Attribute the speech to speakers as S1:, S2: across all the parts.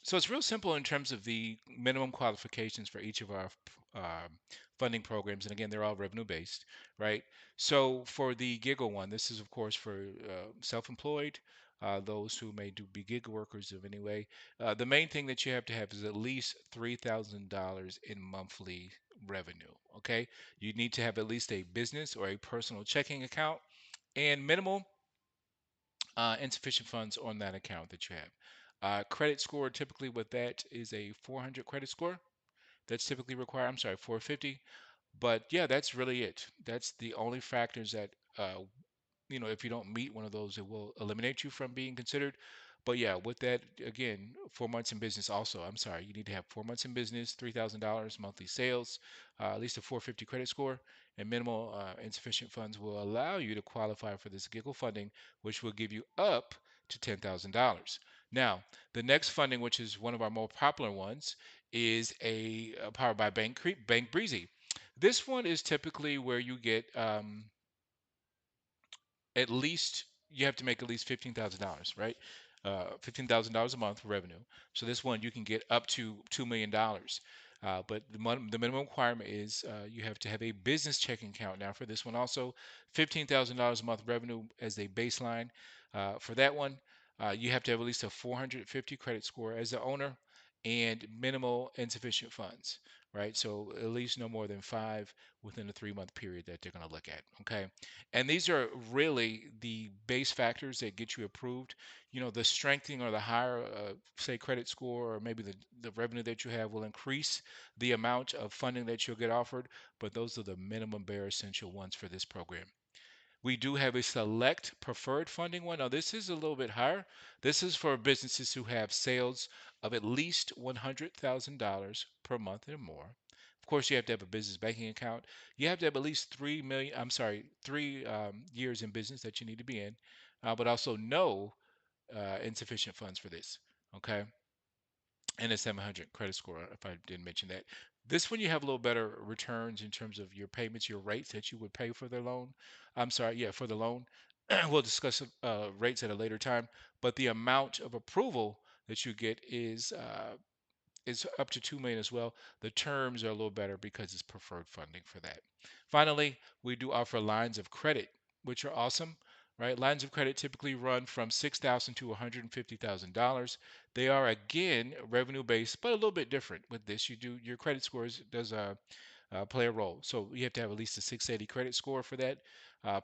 S1: So it's real simple in terms of the minimum qualifications for each of our funding programs. And again, they're all revenue based, right? So for the Giggle one, this is of course for self-employed, those who may be gig workers of any way. The main thing that you have to have is at least $3,000 in monthly revenue. Okay, you need to have at least a business or a personal checking account and minimal insufficient funds on that account that you have. Credit score typically with that is a 400 credit score. That's typically required. I'm sorry, 450. But yeah, that's really it. That's the only factors that if you don't meet one of those, it will eliminate you from being considered. But yeah, with that, again, 4 months in business also. I'm sorry, you need to have 4 months in business, $3,000 monthly sales, at least a 450 credit score, and minimal insufficient funds will allow you to qualify for this Giggle funding, which will give you up to $10,000. Now, the next funding, which is one of our more popular ones, is powered by Bank Breezy. This one is typically where you get at least you have to make at least $15,000, right? $15,000 a month revenue. So this one you can get up to $2 million. But the minimum requirement is you have to have a business checking account. Now for this one also, $15,000 a month revenue as a baseline. For that one, you have to have at least a 450 credit score as the owner and minimal insufficient funds, right? So at least no more than five within a 3 month period that they're going to look at. Okay. And these are really the base factors that get you approved. The strengthening or the higher, say, credit score or maybe the revenue that you have will increase the amount of funding that you'll get offered. But those are the minimum bare essential ones for this program. We do have a select preferred funding one. Now, this is a little bit higher. This is for businesses who have sales of at least $100,000 per month or more. Of course, you have to have a business banking account. You have to have at least 3 million, I'm sorry, 3 years in business that you need to be in, but also no insufficient funds for this. Okay, and a 700 credit score, if I didn't mention that. This one you have a little better returns in terms of your payments, your rates that you would pay for the loan. I'm sorry, yeah, for the loan. We'll discuss rates at a later time, but the amount of approval that you get is up to 2 million as well. The terms are a little better because it's preferred funding for that. Finally, we do offer lines of credit, which are awesome, right? Lines of credit typically run from $6,000 to $150,000. They are again revenue based, but a little bit different with this. Your credit scores does play a role. So you have to have at least a 680 credit score for that,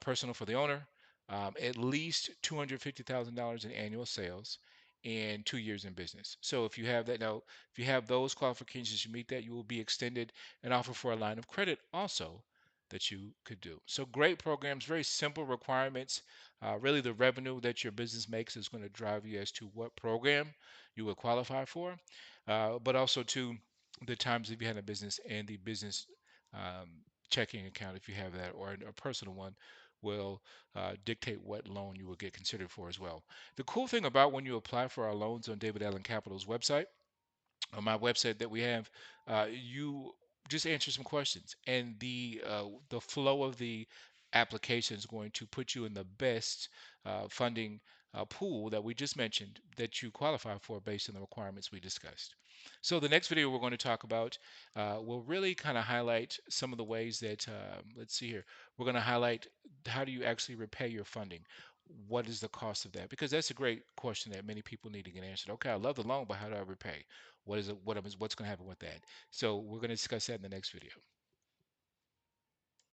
S1: personal for the owner, at least $250,000 in annual sales, and 2 years in business. So if you have that now, if you have those qualifications, you meet that, you will be extended and offer for a line of credit also that you could do. So great programs, very simple requirements. Really, the revenue that your business makes is going to drive you as to what program you will qualify for, but also to the times if you had a business and the business checking account, if you have that, or a personal one, will dictate what loan you will get considered for as well. The cool thing about when you apply for our loans on David Allen Capital's website, on my website that we have, you just answer some questions, and the flow of the application is going to put you in the best funding pool that we just mentioned that you qualify for based on the requirements we discussed. So the next video we're going to talk about will really kind of highlight some of the ways that let's see here. We're going to highlight how do you actually repay your funding. What is the cost of that? Because that's a great question that many people need to get answered. Okay, I love the loan, but how do I repay? What's going to happen with that? So we're going to discuss that in the next video.